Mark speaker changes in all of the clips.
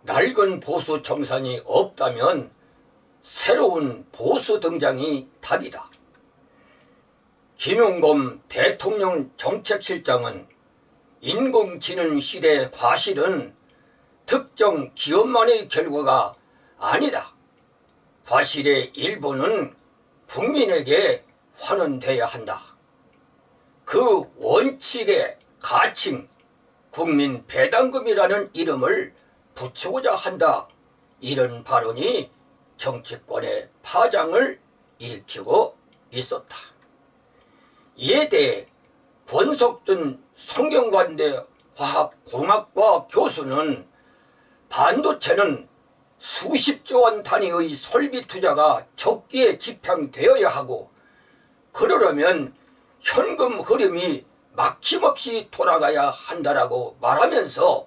Speaker 1: 낡은 보수 정산이 없다면 새로운 보수 등장이 답이다. 김용범 대통령 정책실장은 인공지능 시대 과실은 특정 기업만의 결과가 아니다. 과실의 일부는 국민에게 환원돼야 한다. 그 원칙의 가칭 국민 배당금이라는 이름을 붙이고자 한다. 이런 발언이 정치권의 파장을 일으키고 있었다. 이에 대해 권석준 성균관대 화학공학과 교수는 반도체는 수십조 원 단위의 설비 투자가 적기에 집행되어야 하고, 그러려면 현금 흐름이 막힘없이 돌아가야 한다라고 말하면서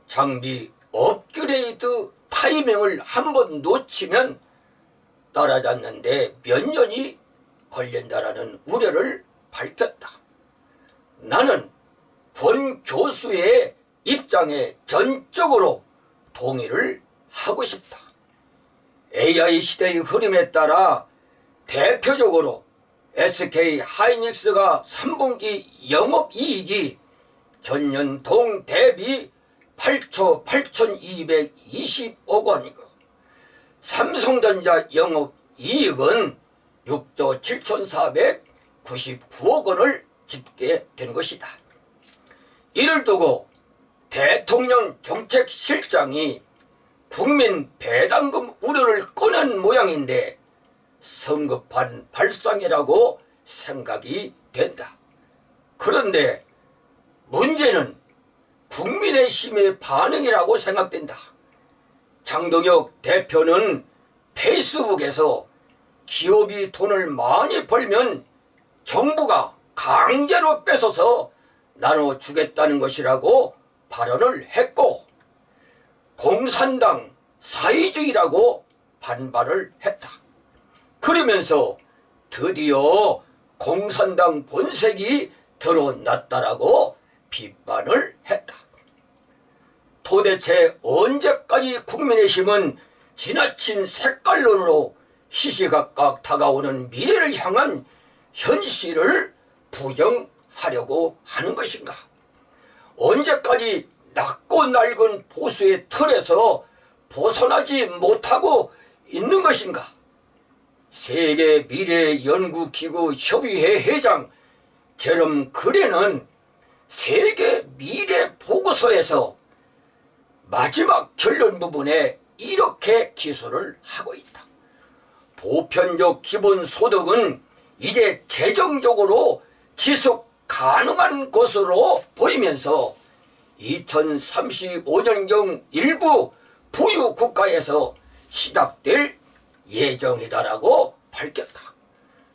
Speaker 1: 장비 업그레이드 타이밍을 한번 놓치면 따라잡는데 몇 년이 걸린다라는 우려를 밝혔다. 나는 권 교수의 입장에 전적으로 동의를 하고 싶다. AI 시대의 흐름에 따라 대표적으로 SK 하이닉스가 3분기 영업이익이 전년동 대비 8조 8,220억 원이고, 삼성전자 영업이익은 6조 7,499억 원을 집계된 것이다. 이를 두고 대통령 정책실장이 국민 배당금 우려를 꺼낸 모양인데 성급한 발상이라고 생각이 된다. 그런데 문제는 국민의힘의 반응이라고 생각된다. 장동혁 대표는 페이스북에서 기업이 돈을 많이 벌면 정부가 강제로 뺏어서 나눠주겠다는 것이라고 발언을 했고, 공산당 사회주의라고 반발을 했다. 그러면서 드디어 공산당 본색이 드러났다라고 비판을 했다. 도대체 언제까지 국민의힘은 지나친 색깔론으로 시시각각 다가오는 미래를 향한 현실을 부정하려고 하는 것인가? 언제까지 낮고 낡은 보수의 틀에서 벗어나지 못하고 있는 것인가? 세계미래연구기구 협의회 회장 제롬 그레는 세계미래보고서에서 마지막 결론 부분에 이렇게 기술을 하고 있다. 보편적 기본소득은 이제 재정적으로 지속 가능한 것으로 보이면서 2035년경 일부 부유 국가에서 시작될 예정이다라고 밝혔다.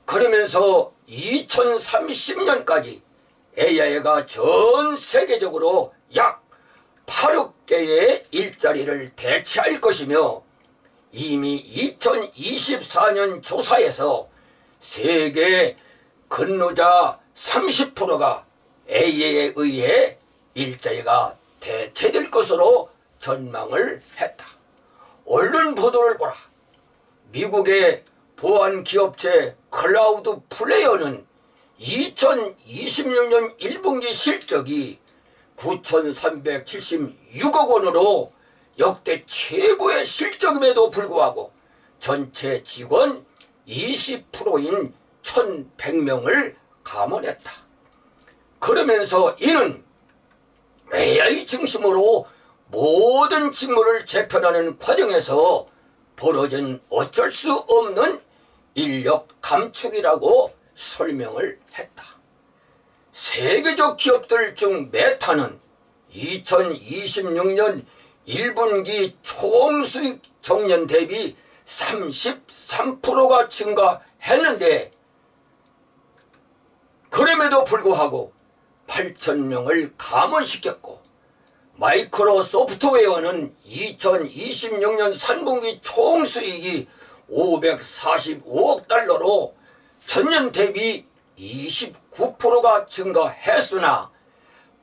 Speaker 1: 그러면서 2030년까지 AI가 전 세계적으로 약 8억 개의 일자리를 대체할 것이며, 이미 2024년 조사에서 세계 근로자 30%가 AI에 의해 일자리가 대체될 것으로 전망을 했다. 언론 보도를 보라. 미국의 보안 기업체 클라우드 플레이어는 2026년 1분기 실적이 9,376억 원으로 역대 최고의 실적임에도 불구하고 전체 직원 20%인 1,100명을 감원했다. 그러면서 이는 AI 중심으로 모든 직무를 재편하는 과정에서 벌어진 어쩔 수 없는 인력 감축이라고 설명을 했다. 세계적 기업들 중 메타는 2026년 1분기 총수익 전년 대비 33%가 증가했는데, 그럼에도 불구하고 8,000명을 감원시켰고, 마이크로소프트웨어는 2026년 3분기 총수익이 545억 달러로 전년 대비 29%가 증가했으나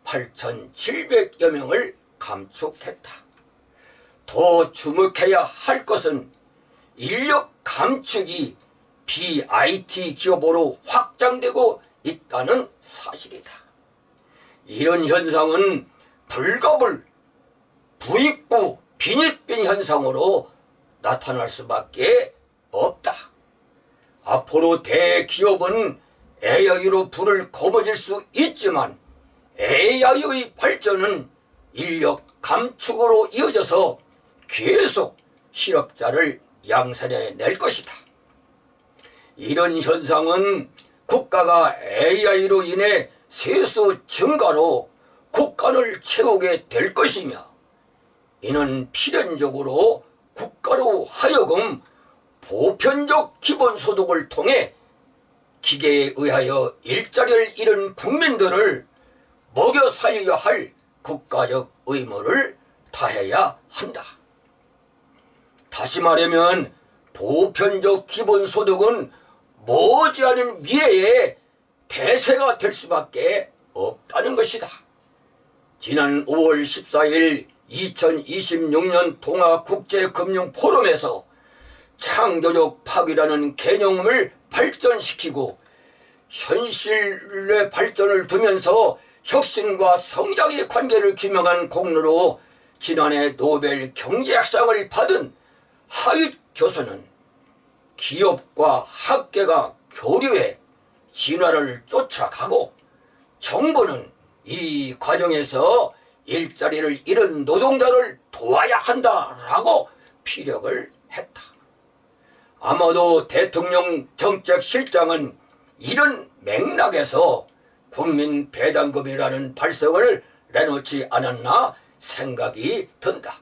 Speaker 1: 8,700여 명을 감축했다. 더 주목해야 할 것은 인력 감축이 BIT 기업으로 확장되고 있다는 사실이다. 이런 현상은 불가불 부익부 빈익빈 현상으로 나타날 수밖에 없다. 앞으로 대기업은 AI로 불을 거머쥘 수 있지만 AI의 발전은 인력 감축으로 이어져서 계속 실업자를 양산해낼 것이다. 이런 현상은 국가가 AI로 인해 세수 증가로 국간을 채우게 될 것이며, 이는 필연적으로 국가로 하여금 보편적 기본소득을 통해 기계에 의하여 일자리를 잃은 국민들을 먹여 살려야 할 국가적 의무를 다해야 한다. 다시 말하면 보편적 기본소득은 머지않은 미래의 대세가 될 수밖에 없다는 것이다. 지난 5월 14일 2026년 동아국제금융포럼에서 창조적 파괴라는 개념을 발전시키고 현실의 발전을 두면서 혁신과 성장의 관계를 규명한 공로로 지난해 노벨 경제학상을 받은 하윗 교수는 기업과 학계가 교류해 진화를 쫓아가고 정부는 이 과정에서 일자리를 잃은 노동자를 도와야 한다라고 피력을 했다. 아마도 대통령 정책실장은 이런 맥락에서 국민 배당금이라는 발성을 내놓지 않았나 생각이 든다.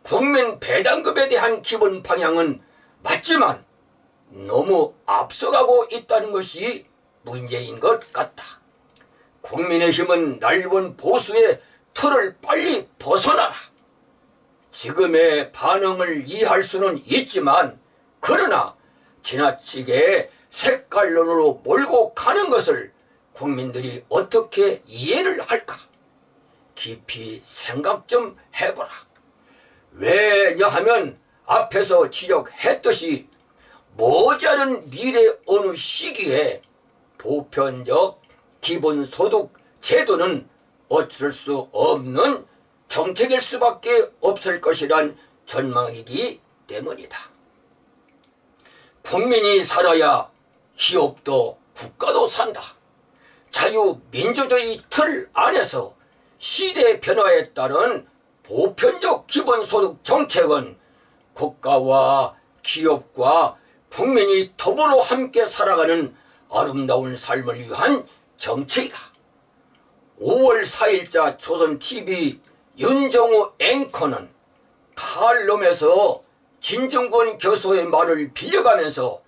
Speaker 1: 국민 배당금에 대한 기본 방향은 맞지만 너무 앞서가고 있다는 것이 문제인 것 같다. 국민의힘은 넓은 보수의 틀을 빨리 벗어나라. 지금의 반응을 이해할 수는 있지만 그러나 지나치게 색깔론으로 몰고 가는 것을 국민들이 어떻게 이해를 할까? 깊이 생각 좀 해보라. 왜냐하면 앞에서 지적했듯이 머지않은 미래 어느 시기에 보편적 기본소득 제도는 어쩔 수 없는 정책일 수밖에 없을 것이란 전망이기 때문이다. 국민이 살아야 기업도 국가도 산다. 자유민주주의 틀 안에서 시대 변화에 따른 보편적 기본소득 정책은 국가와 기업과 국민이 더불어 함께 살아가는 아름다운 삶을 위한 정책이다. 5월 4일자 조선TV 윤정우 앵커는 칼럼에서 진정권 교수의 말을 빌려가면서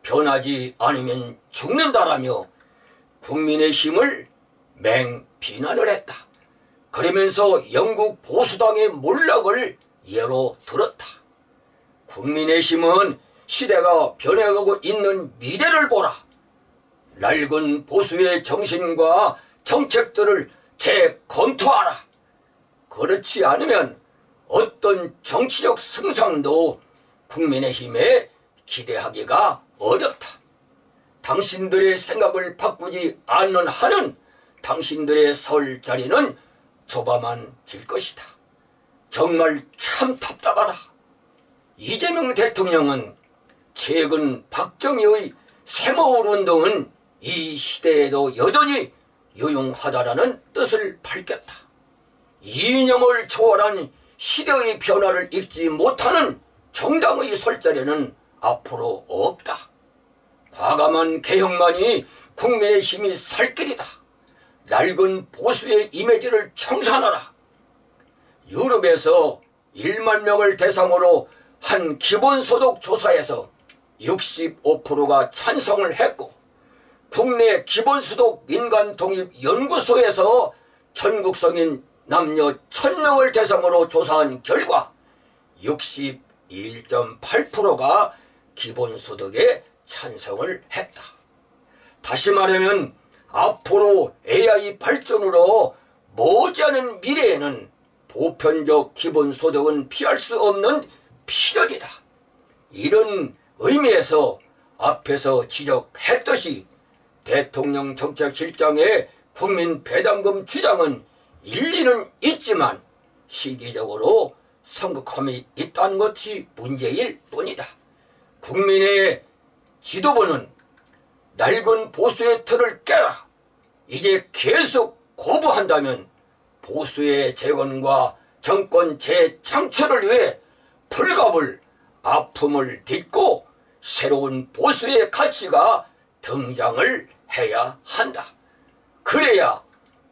Speaker 1: 변하지 않으면 죽는다라며 국민의힘을 맹비난을 했다. 그러면서 영국 보수당의 몰락을 예로 들었다. 국민의힘은 시대가 변해가고 있는 미래를 보라. 낡은 보수의 정신과 정책들을 재검토하라. 그렇지 않으면 어떤 정치적 승상도 국민의힘에 기대하기가 어렵다. 당신들의 생각을 바꾸지 않는 한은 당신들의 설 자리는 좁아만 질 것이다. 정말 참 답답하다. 이재명 대통령은 최근 박정희의 샘어울 운동은 이 시대에도 여전히 유용하다라는 뜻을 밝혔다. 이념을 초월한 시대의 변화를 읽지 못하는 정당의 설자리는 앞으로 없다. 과감한 개혁만이 국민의힘이 살 길이다. 낡은 보수의 이미지를 청산하라. 유럽에서 1만 명을 대상으로 한 기본소득 조사에서 65%가 찬성을 했고, 국내 기본소득 민간독립연구소에서 전국 성인 남녀 1000명을 대상으로 조사한 결과 61.8%가 기본소득에 찬성을 했다. 다시 말하면 앞으로 AI 발전으로 머지않은 미래에는 보편적 기본소득은 피할 수 없는 필연이다. 이런 의미에서 앞에서 지적했듯이 대통령 정책실장의 국민 배당금 주장은 일리는 있지만 시기적으로 성급함이 있다는 것이 문제일 뿐이다. 국민의 지도부는 낡은 보수의 틀을 깨라. 이제 계속 거부한다면 보수의 재건과 정권 재창출을 위해 불갑을 아픔을 딛고 새로운 보수의 가치가 등장을 해야 한다. 그래야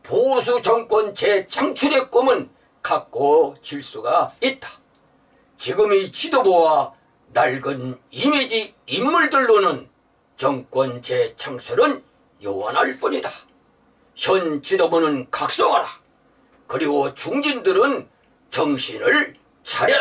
Speaker 1: 보수 정권 재창출의 꿈은 가꿔질 수가 있다. 지금의 지도부와 낡은 이미지 인물들로는 정권 재창출은 요원할 뿐이다. 현 지도부는 각성하라. 그리고 중진들은 정신을 차려